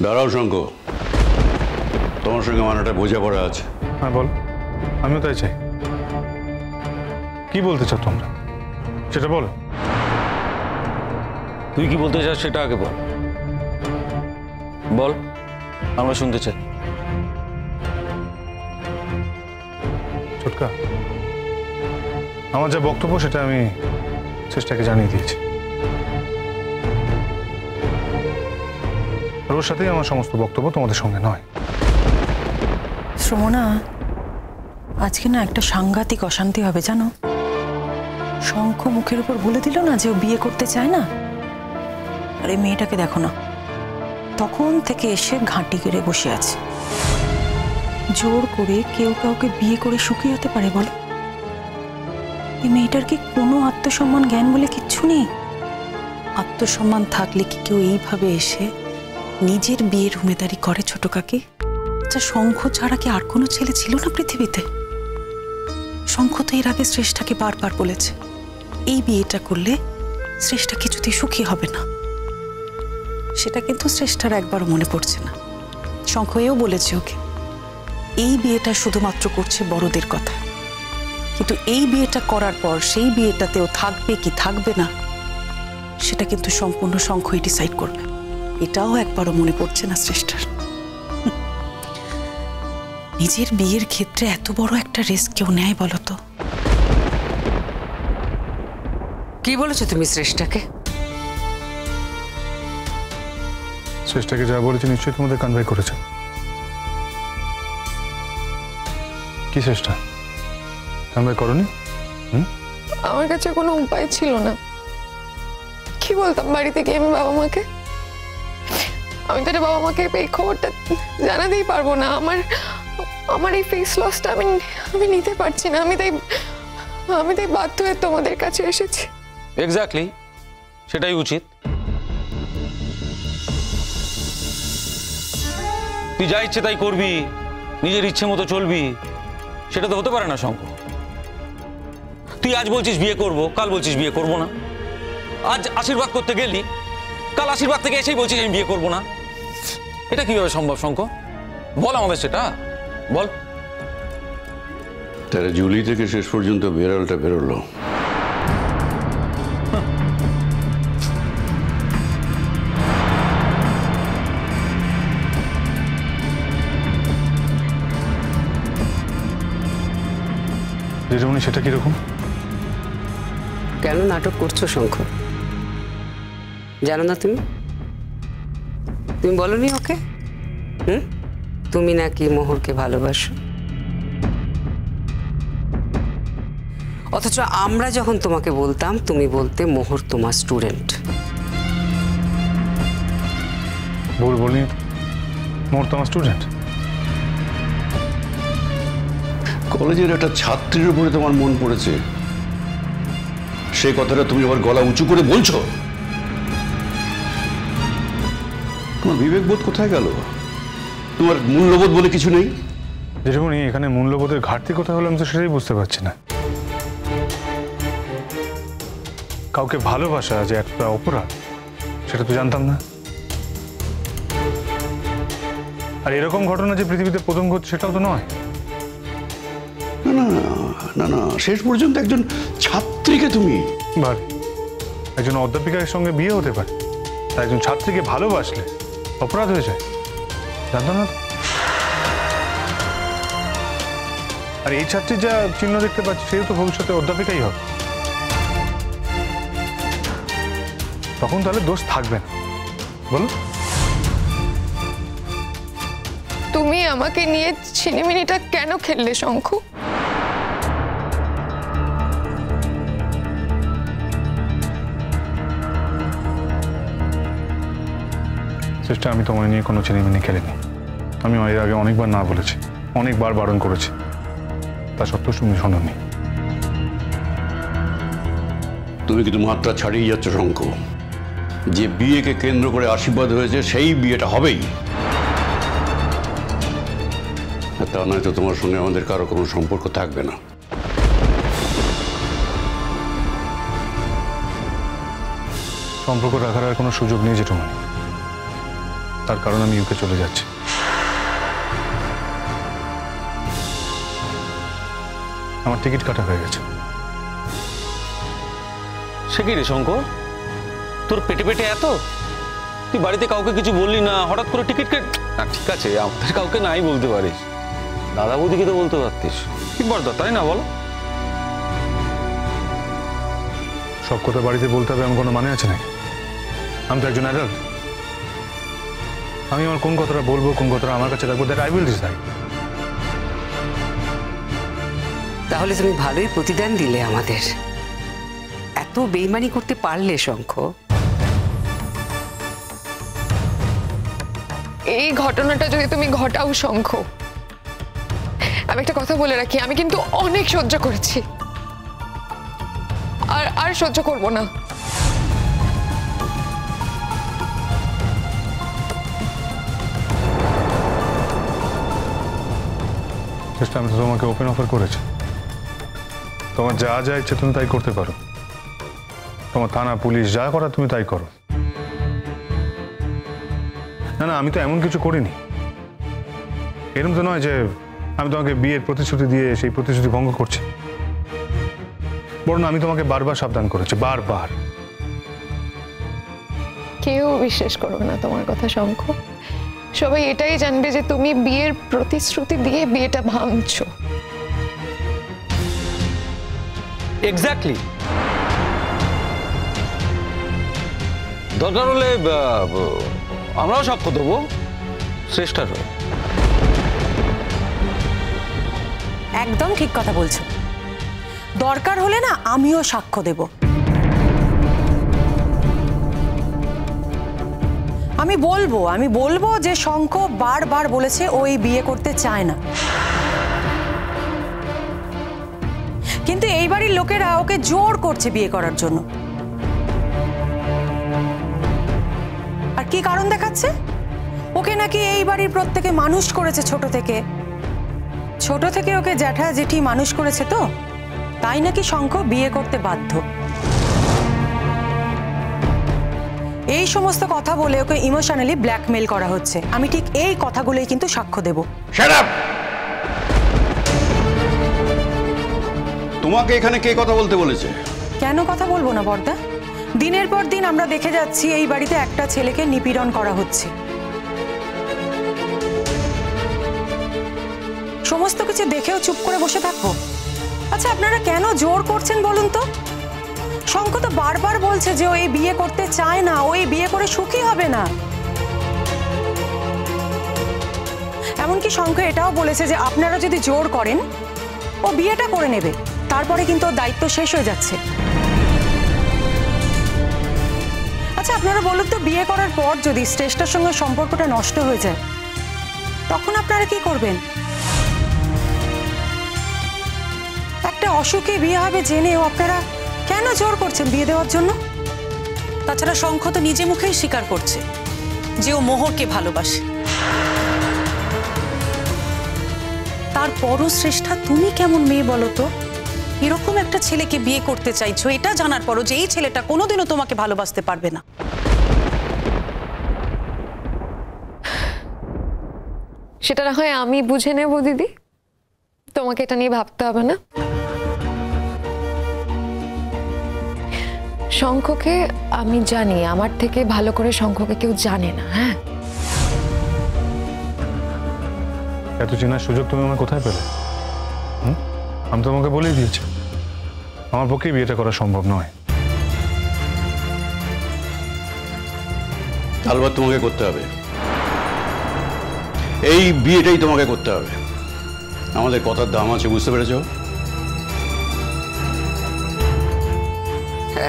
দাঁড়াও শঙ্কু, তোমার সঙ্গে মানাটা বোঝাপড়া আছে। হ্যাঁ বল, আমিও তাই চাই। কি বলতে চাও তোমরা সেটা বল। তুই কি বলতে চাস সেটা আগে বল। বল, আমরা শুনতে চাই। ছোটকা, আমার যা বক্তব্য সেটা আমি চেষ্টাকে জানিয়ে দিয়েছি। আর ওর সাথেই আমার সমস্ত বক্তব্য, তোমাদের সঙ্গে নয়। শ্রমণা, আজকে না একটা সাংঘাতিক অশান্তি হবে জানো। শঙ্খ মুখের উপর বলে দিল না যে ও বিয়ে করতে চায় না। আর এই মেয়েটাকে দেখো না, তখন থেকে এসে ঘাঁটি কেড়ে বসে আছে। জোর করে কেউ কাউকে বিয়ে করে সুখী হতে পারে বলো? এই মেয়েটার কি কোনো আত্মসম্মান জ্ঞান বলে কিচ্ছু নেই? আত্মসম্মান থাকলে কি কেউ এইভাবে এসে নিজের বিয়ের উমেদারি করে ছোট কাকি? আচ্ছা, শঙ্খ ছাড়া কি আর কোনো ছেলে ছিল না পৃথিবীতে? শঙ্খ তো এর আগে শ্রেষ্ঠাকে বারবার বলেছে এই বিয়েটা করলে শ্রেষ্ঠা কিছুতেই সুখী হবে না। সেটা কিন্তু শ্রেষ্ঠার একবারও মনে পড়ছে না। শঙ্খ এও বলেছে ওকে এই বিয়েটা শুধুমাত্র করছে বড়দের কথা, কিন্তু এই বিয়েটা করার পর সেই বিয়েটাতেও থাকবে কি থাকবে না সেটা কিন্তু সম্পূর্ণ শঙ্খই ডিসাইড করবে। এটাও একবারও মনে পড়ছে না শ্রেষ্ঠার। নিজের বিয়ের ক্ষেত্রে এত বড় একটা রিস্ক কেউ নেয় বলো তো? কি বলেছো তুমি শ্রেষ্ঠাকে? শ্রেষ্ঠাকে যা বলেছে নিশ্চয়ই তোমাদের কনভে করেছে। কি চেষ্টা কনভে করনি? আমার কাছে কোনো উপায় ছিল না। কি বলতাম বাড়িতে গিয়ে আমি বাবা মাকে? আমি তো বাবা মাকে এই খবরটা জানাতেই পারবো না। আমার এই ফেস লসটা আমি নিতে পারছি না। আমি তাই বাধ্য হয়ে তোমাদের কাছে এসেছি। এক্স্যাক্টলি, সেটাই উচিত। তুই যা ইচ্ছে তাই করবি, নিজের ইচ্ছে মতো চলবি, সেটা তো হতে পারে না শঙ্খ। তুই আজ বলছিস বিয়ে করব, কাল বলছিস বিয়ে করব না। আজ আশীর্বাদ করতে গেলি, কাল আশীর্বাদ থেকে এসেই বলছিস আমি বিয়ে করব না। এটা কিভাবে সম্ভব শঙ্খ? বল আমাদের সেটা, বল। তাহলে জুলি থেকে শেষ পর্যন্ত বেড়ালটা বেরোলো। যেমন সেটা কিরকম? কেন নাটক করছো শঙ্খ? জানো না তুমি? তুমি বলনি ওকে তুমি নাকি মোহরকে ভালোবাসো? অথচ আমরা যখন তোমাকে বলতাম তুমি বলতে মোহর তোমার স্টুডেন্ট। বলি মোহর তোমার স্টুডেন্ট? কলেজের একটা ছাত্রীর উপরে তোমার মন পড়েছে, সেই কথাটা তুমি আবার গলা উঁচু করে বলছো? তোমার বিবেকবোধ কোথায় গেল? তোমার মূল্যবোধ বলে কিছু নেই? যেরকম এখানে মূল্যবোধের ঘাটতি কোথায় হলো আমি তো সেটাই বুঝতে পারছি না। কাউকে ভালোবাসা যে একটা অপরাধ সেটা তো জানতাম না। আর এরকম ঘটনা যে পৃথিবীতে প্রথম ঘটছে সেটাও তো নয়। না না না, শেষ পর্যন্ত একজন ছাত্রীকে তুমি ভাব, একজন অধ্যাপিকার সঙ্গে বিয়ে হতে পারে, তাই একজন ছাত্রীকে ভালোবাসলে অপরাধ হয়ে যায়, জানতাম না। আর এই ছাত্রীর যা চিহ্ন দেখতে পাচ্ছি সেও তো ভবিষ্যতে অধ্যাপিকাই হবে। তখন তাহলে দোষ থাকবে না, বলো? তুমি আমাকে নিয়ে ছিনিমিনিটা কেন খেললে শঙ্খ? চেষ্টা আমি তোমায় নিয়ে কোনো ছিনিমিনি খেলিনি। আমি এর আগে অনেকবার না বলেছি, অনেকবার বারণ করেছি, তা সত্ত্বেও তুমি শোনোনি। তুমি কিন্তু মাত্রা ছাড়িয়ে যাচ্ছ শঙ্খ। যে বিয়েকে কেন্দ্র করে আশীর্বাদ হয়েছে সেই বিয়েটা হবেই, তা নয়তো তোমার সঙ্গে আমাদের কারো কোনো সম্পর্ক থাকবে না। সম্পর্ক রাখার আর কোনো সুযোগ নেই জেঠুমনি। তার কারণে আমি ইউকে চলে যাচ্ছি। আমার টিকিট কাটা হয়ে গেছে। সে কি রে শঙ্কর, তোর পেটে পেটে এত? তুই বাড়িতে কাউকে কিছু বললি না, হঠাৎ করে টিকিট কেট না। ঠিক আছে, আমাদের কাউকে নাই বলতে পারিস, দাদা বৌদিকে তো বলতে পারতিস। কি বর্দা, তাই না বল? সব কথা বাড়িতে বলতে হবে এমন কোনো মানে আছে নাকি? আমি তো একজন অ্যাডাল্ট। আমি আমার কোন কথাটা বলবো, কোন কথাটা আমার কাছে রাখবো, দ্যাট আই উইল ডিসাইড। তাহলে তুমি ভালোই প্রতিদান দিলে আমাদের। এত বেইমানি করতে পারলে শঙ্খ? এই ঘটনাটা যদি তুমি ঘটাও শঙ্খ, আমি একটা কথা বলে রাখি, আমি কিন্তু অনেক সহ্য করেছি, আর সহ্য করব না। আমি তো তোমাকে ওপেন অফার করেছি, তোমার যা যা ইচ্ছে তুমি তাই করতে পারো। তোমার থানা পুলিশ যা করা তুমি তাই করো। না না, আমি তো এমন কিছু করিনি। এরকম তো নয় যে আমি তোমাকে বিয়ের প্রতিশ্রুতি দিয়ে সেই প্রতিশ্রুতি ভঙ্গ করছি। বরং আমি তোমাকে বারবার সাবধান করেছি, বারবার। কেউ বিশ্বাস করবে না তোমার কথা শঙ্খ। সবাই এটাই জানবে যে তুমি বিয়ের প্রতিশ্রুতি দিয়ে বিয়েটা ভাঙছো। এক্স্যাক্টলি। দরকার হলে আমরাও সাক্ষ্য দেবো শ্রেষ্ঠার হয়ে। একদম ঠিক কথা বলছো। দরকার হলে না আমিও সাক্ষ্য দেব। আমি বলবো যে শঙ্খ বারবার বলেছে ও এই বিয়ে করতে চায় না, কিন্তু এই বাড়ির লোকেরা ওকে জোর করছে বিয়ে করার জন্য। আর কি কারণ দেখাচ্ছে? ওকে নাকি এই বাড়ির প্রত্যেকে মানুষ করেছে ছোট থেকে ওকে জ্যাঠা জেঠি মানুষ করেছে, তো তাই নাকি শঙ্খ বিয়ে করতে বাধ্য। এই সমস্ত কথা বলে ওকে ইমোশনালি ব্ল্যাকমেল করা হচ্ছে। আমি ঠিক এই কথাগুলোই কিন্তু সাক্ষ্য দেব। Shut up! তোমাকে এখানে কে কথা বলতে বলেছে? কেন কথা বলবো না বর্দা? দিনের পর দিন আমরা দেখে যাচ্ছি এই বাড়িতে একটা ছেলেকে নিপীড়ন করা হচ্ছে। সমস্ত কিছু দেখেও চুপ করে বসে থাকবো? আচ্ছা, আপনারা কেন জোর করছেন বলুন তো? শঙ্খ তো বারবার বলছে যে ও এই বিয়ে করতে চায় না, ও এই বিয়ে করে সুখী হবে না। এমনকি শঙ্খ এটাও বলেছে যে আপনারা যদি জোর করেন ও বিয়েটা করে নেবে, তারপরে কিন্তু ওর দায়িত্ব শেষ হয়ে যাচ্ছে। আচ্ছা, আপনারা বলুন তো, বিয়ে করার পর যদি শ্রেষ্ঠার সঙ্গে সম্পর্কটা নষ্ট হয়ে যায় তখন আপনারা কি করবেন? একটা অসুখে বিয়ে হবে জেনেও আপনারা কেন জোর করছেন বিয়ে দেওয়ার জন্য? তাছাড়া শঙ্খ তো নিজে মুখেই স্বীকার করছে যে ও মোহরকে ভালোবাসে। তারপরও শ্রেষ্ঠা, তুমি কেমন মেয়ে বলো তো? এরকম একটা ছেলেকে বিয়ে করতে চাইছো, এটা জানার পরও যে এই ছেলেটা কোনোদিনও তোমাকে ভালোবাসতে পারবে না। সেটা না হয় আমি বুঝে নেব দিদি, তোমাকে এটা নিয়ে ভাবতে হবে না। শঙ্খকে আমি জানি, আমার থেকে ভালো করে শঙ্খকে কেউ জানে না। হ্যাঁ, এত চেনার সুযোগ তুমি আমায় কোথায় পেলে? আমি তো তোমাকে বলেই দিয়েছি আমার পক্ষে বিয়েটা করা সম্ভব নয়। আলবাত তোমাকে করতে হবে, এই বিয়েটাই তোমাকে করতে হবে। আমাদের কথার দাম আছে, বুঝতে পেরেছো?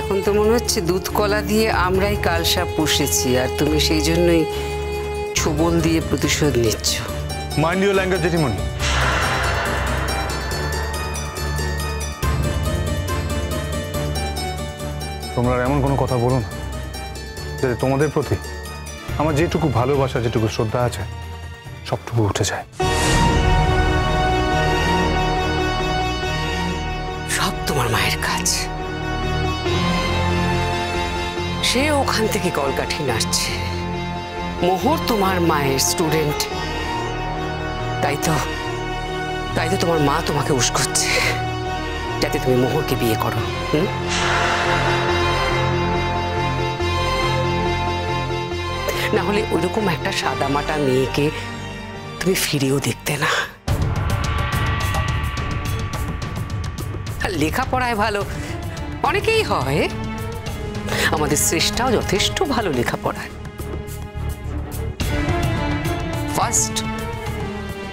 এখন তো মনে হচ্ছে দুধ কলা দিয়ে আমরাই কালসাপ পুষেছি, আর তুমি সেই জন্যই ছবল দিয়ে প্রতিশোধ নিচ্ছ। মাইন্ড ইউর ল্যাঙ্গুয়েজ জেঠিমণি। তোমরা এমন কোনো কথা বলো না যে তোমাদের প্রতি আমার যেটুকু ভালোবাসা, যেটুকু শ্রদ্ধা আছে সবটুকু উঠে যায়। সব তোমার মায়ের কাজ। সে ওখান থেকে কলকাঠি নাচছে, মোহর তোমার মায়ের স্টুডেন্ট, তাই তো তোমার মা তোমাকে উস্কোচ্ছে যাতে তুমি মোহরকে বিয়ে করো। না হলে ওইরকম একটা সাদামাটা মেয়েকে তুমি ফিরেও দেখতে না। লেখাপড়ায় ভালো অনেকেই হয়, আমাদের শ্রেষ্ঠাও যথেষ্ট ভালো লেখাপড়ায়, ফার্স্ট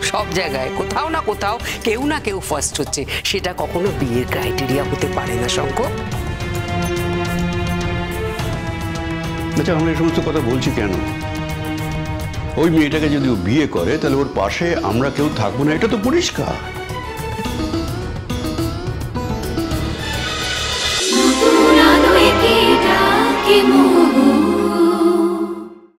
সব জায়গায় কোথাও না কোথাও কেউ না কেউ ফার্স্ট হচ্ছে, সেটা কখনো বিয়ের ক্রাইটেরিয়া হতে পারে না শঙ্কর। আচ্ছা, আমরা এই সমস্ত কথা বলছি কেন? ওই মেয়েটাকে যদি ও বিয়ে করে তাহলে ওর পাশে আমরা কেউ থাকবো না, এটা তো পরিষ্কার। কি